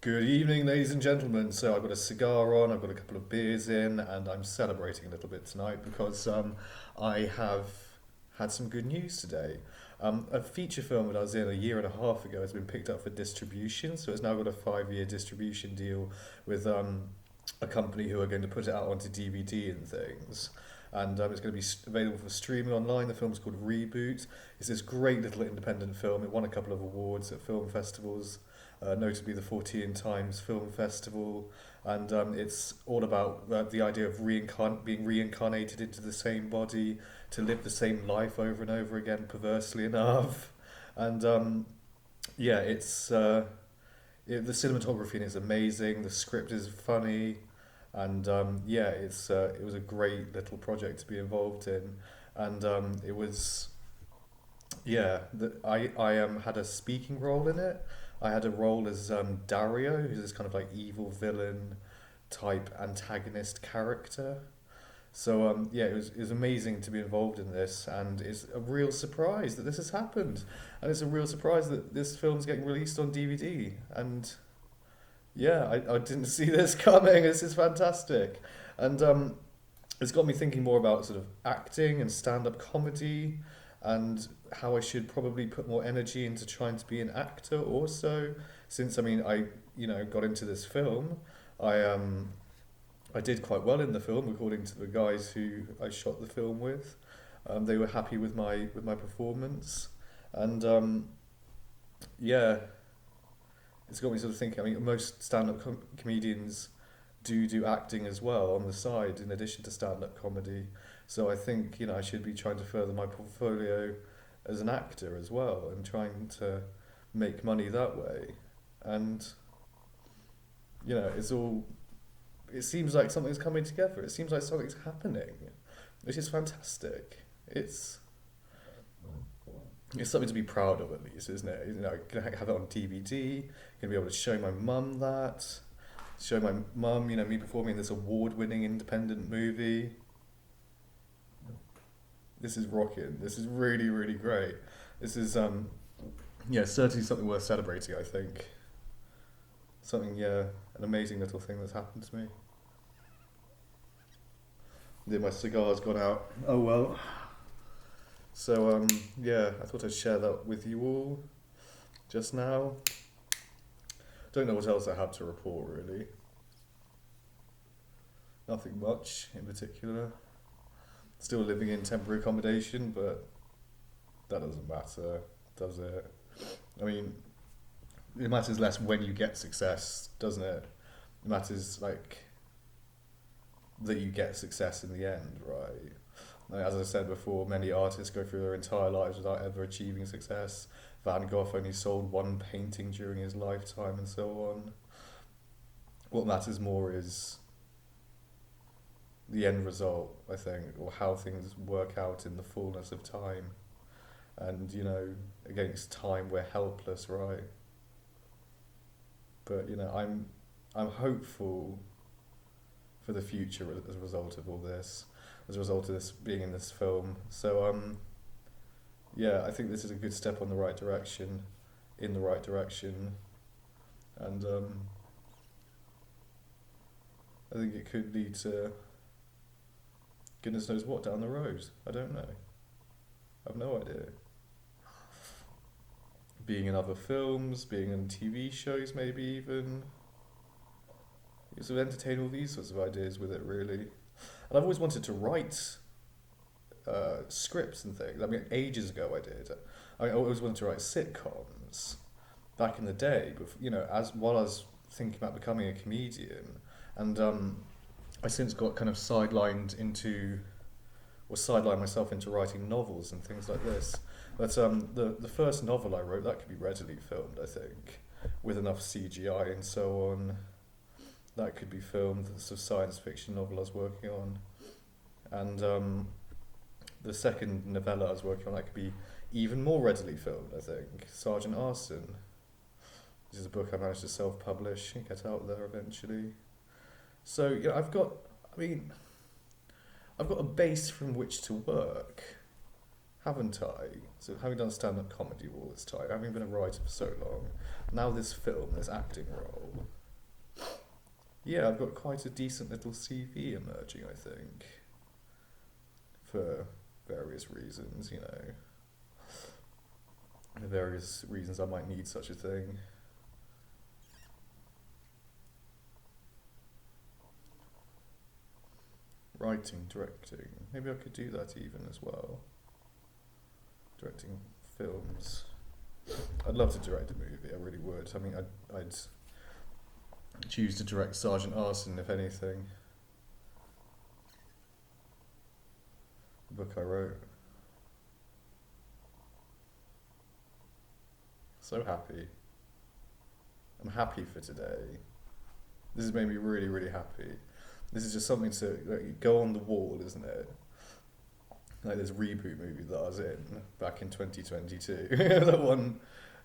Good evening, ladies and gentlemen. So I've got a cigar on, I've got a couple of beers in, and I'm celebrating a little bit tonight because I have had some good news today. A feature film that I was in a year and a half ago has been picked up for distribution, so it's now got a 5-year distribution deal with a company who are going to put it out onto DVD and things. And it's going to be available for streaming online. The film's called Reboot. It's this great little independent film. It won a couple of awards at film festivals, notably the 14 Times Film Festival, and it's all about the idea of being reincarnated into the same body to live the same life over and over again, perversely enough. And yeah, the cinematography in it is amazing. The script is funny, and yeah, it was a great little project to be involved in, and it was I had a speaking role in it. I had a role as Dario, who's this kind of like evil villain type antagonist character. So yeah, it was amazing to be involved in this, and it's a real surprise that this has happened, and it's a real surprise that this film's getting released on DVD. And yeah, I didn't see this coming. This is fantastic, and it's got me thinking more about sort of acting and stand-up comedy and how I should probably put more energy into trying to be an actor also. Since I mean I got into this film, I I did quite well in the film according to the guys who I shot the film with. They were happy with my performance, and yeah, it's got me sort of thinking. I mean, most stand-up comedians do acting as well on the side in addition to stand-up comedy. So I think I should be trying to further my portfolio as an actor as well and trying to make money that way. And it's all. It seems like something's coming together. It seems like something's happening, which is fantastic. It's something to be proud of at least, isn't it? Gonna have it on DVD. Gonna be able to show my mum that. Show my mum, me performing in this award-winning independent movie. This is rocking. This is really, really great. This is yeah, certainly something worth celebrating, I think. Something, yeah, an amazing little thing that's happened to me. Yeah, my cigar's gone out. Oh well. So yeah, I thought I'd share that with you all just now. Don't know what else I have to report really. Nothing much in particular. Still living in temporary accommodation, but that doesn't matter, does it? I mean, it matters less when you get success, doesn't it? It matters like that you get success in the end, right? Like, as I said before, many artists go through their entire lives without ever achieving success. Van Gogh only sold one painting during his lifetime, and so on. What matters more is the end result, I think, or how things work out in the fullness of time. And against time, we're helpless, right? But I'm hopeful for the future as a result of all this, as a result of this being in this film. So yeah, I think this is a good step on the right direction, in the right direction, and I think it could lead to goodness knows what down the road. I don't know. I've no idea. Being in other films, being in TV shows, maybe even. You sort of entertain all these sorts of ideas with it, really. And I've always wanted to write scripts and things. I mean, ages ago I did. I always wanted to write sitcoms back in the day, as while I was thinking about becoming a comedian, and I since got kind of sidelined myself into writing novels and things like this. But the first novel I wrote that could be readily filmed, I think, with enough CGI and so on. That could be filmed. The sort of science fiction novel I was working on, and the second novella I was working on that could be even more readily filmed. I think Sergeant Arson, which is a book I managed to self-publish and get out there eventually. So I mean, I've got a base from which to work, haven't I? So having done stand-up comedy all this time, having been a writer for so long, now this film, this acting role, yeah, I've got quite a decent little CV emerging, I think, for various reasons, you know. The various reasons I might need such a thing. Writing, directing, maybe I could do that even as well. Directing films. I'd love to direct a movie, I really would. I mean, I'd choose to direct Sergeant Arson, if anything. The book I wrote. So happy. I'm happy for today. This has made me really, really happy. This is just something to go on the wall, isn't it? Like this Reboot movie that I was in back in 2022 that won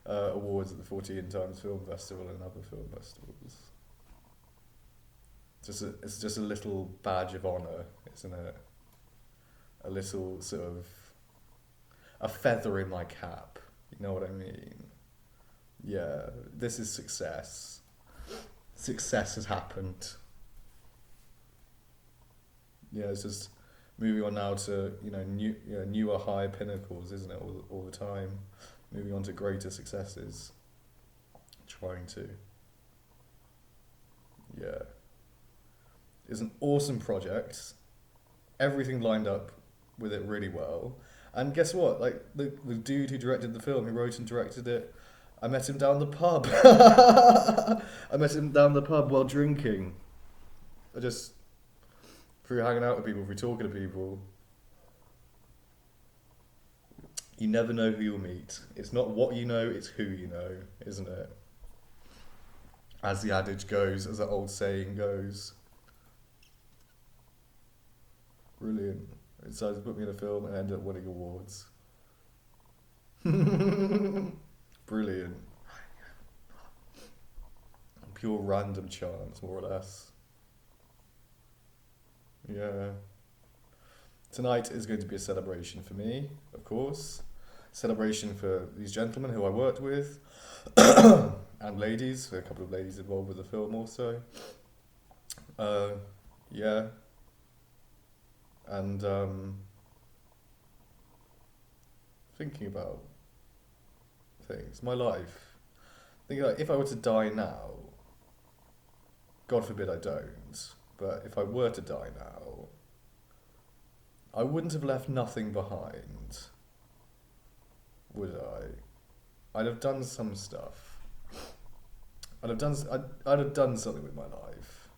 awards at the 14 Times Film Festival and other film festivals. It's just a little badge of honour, isn't it? A little sort of a feather in my cap. You know what I mean? Yeah, this is success. Success has happened. Yeah, it's just moving on now to newer, higher pinnacles, isn't it? All the time, moving on to greater successes. Trying to. Yeah, it's an awesome project. Everything lined up with it really well. And guess what? Like the dude who directed the film, who wrote and directed it, I met him down the pub. I met him down the pub while drinking. Through hanging out with people, through talking to people. You never know who you'll meet. It's not what you know, it's who you know, isn't it? As the adage goes, as the old saying goes. Brilliant. It decided to put me in a film and ended up winning awards. Brilliant. Pure random chance, more or less. Yeah. Tonight is going to be a celebration for me, of course. Celebration for these gentlemen who I worked with. And ladies, a couple of ladies involved with the film also. Yeah. And thinking about things, my life. Thinking like, if I were to die now, God forbid I don't, but if I were to die now, I wouldn't have left nothing behind, would I? I'd have done some stuff. I'd have done something with my life.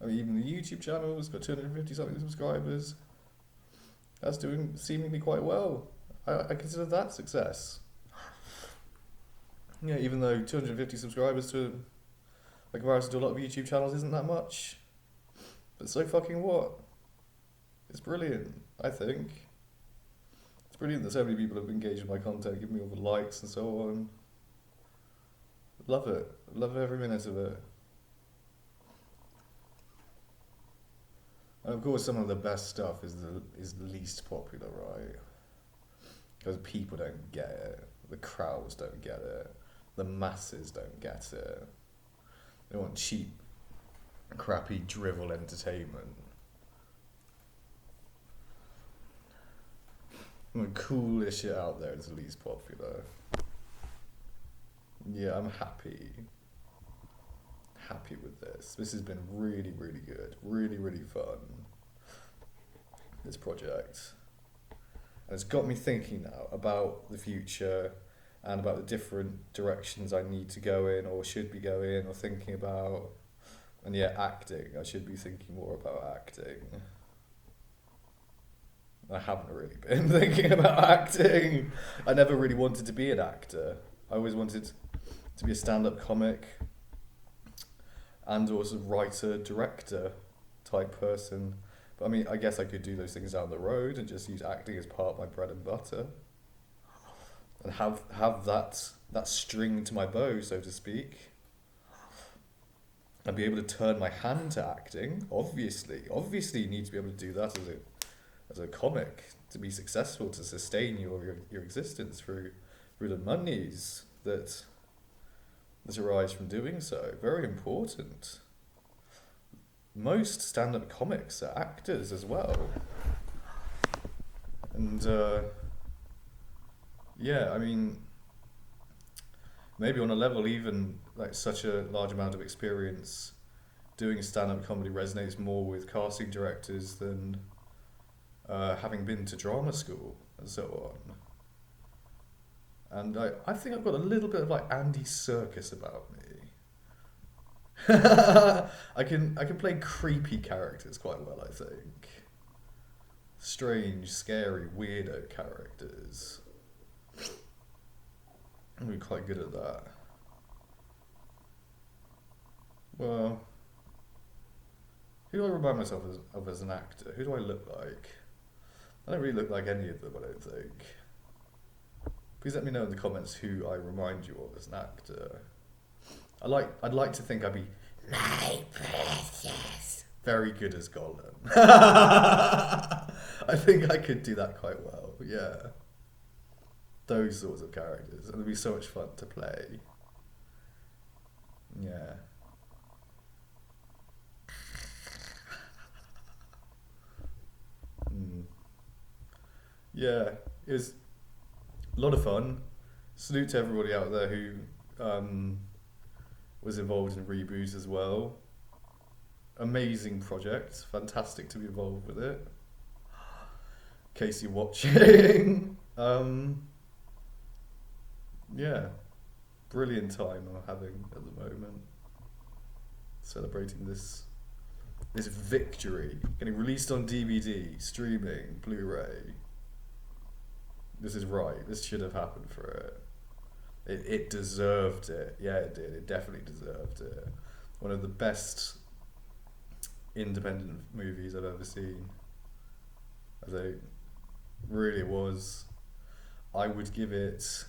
I mean, even the YouTube channel's got 250 something subscribers. That's doing seemingly quite well. I consider that success. Yeah, even though 250 subscribers to, by comparison to a lot of YouTube channels, isn't that much. But so fucking what? It's brilliant, I think. It's brilliant that so many people have engaged with my content, given me all the likes and so on. Love it. Love every minute of it. And of course, some of the best stuff is the least popular, right? Because people don't get it. The crowds don't get it. The masses don't get it. They want cheap, crappy drivel entertainment. The coolest shit out there is the least popular. Yeah, I'm happy. Happy with this. This has been really, really good. Really, really fun. This project. And it's got me thinking now about the future and about the different directions I need to go in or should be going or thinking about. And yeah, acting. I should be thinking more about acting. I haven't really been thinking about acting. I never really wanted to be an actor. I always wanted to be a stand-up comic and also writer, director type person. But I mean, I guess I could do those things down the road and just use acting as part of my bread and butter. And have that string to my bow, so to speak. And be able to turn my hand to acting. Obviously you need to be able to do that as a comic to be successful, to sustain your existence through the monies that arise from doing so. Very important. Most stand-up comics are actors as well. And yeah, I mean, maybe on a level even like such a large amount of experience doing stand-up comedy resonates more with casting directors than having been to drama school and so on. And I think I've got a little bit of like Andy Serkis about me. I can play creepy characters quite well, I think. Strange, scary, weirdo characters. I'm quite good at that. Well, who do I remind myself of as an actor? Who do I look like? I don't really look like any of them, I don't think. Please let me know in the comments who I remind you of as an actor. I'd like to think I'd be my precious. Very good as Gollum. I think I could do that quite well, yeah. Those sorts of characters. And it'd be so much fun to play. Yeah. Yeah, it was a lot of fun. Salute to everybody out there who was involved in Reboot as well. Amazing project. Fantastic to be involved with it. In case you're watching. Yeah. Brilliant time I'm having at the moment. Celebrating this victory. Getting released on DVD, streaming, Blu-ray. This is right. This should have happened for it. It deserved it. Yeah, it did. It definitely deserved it. One of the best independent movies I've ever seen. I think really was. I would give it,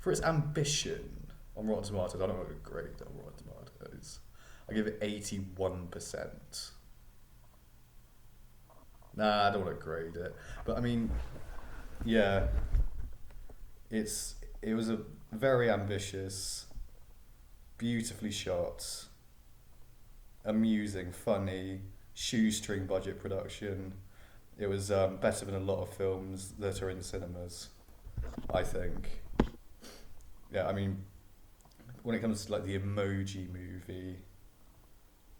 for its ambition on Rotten Tomatoes, I don't know what a grade on Rotten Tomatoes. I give it 81%. Nah, I don't want to grade it. But I mean, yeah, it was a very ambitious, beautifully shot, amusing, funny, shoestring budget production. It was better than a lot of films that are in cinemas, I think. Yeah, I mean, when it comes to like the Emoji Movie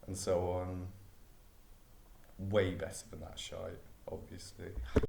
and so on, way better than that shite, obviously.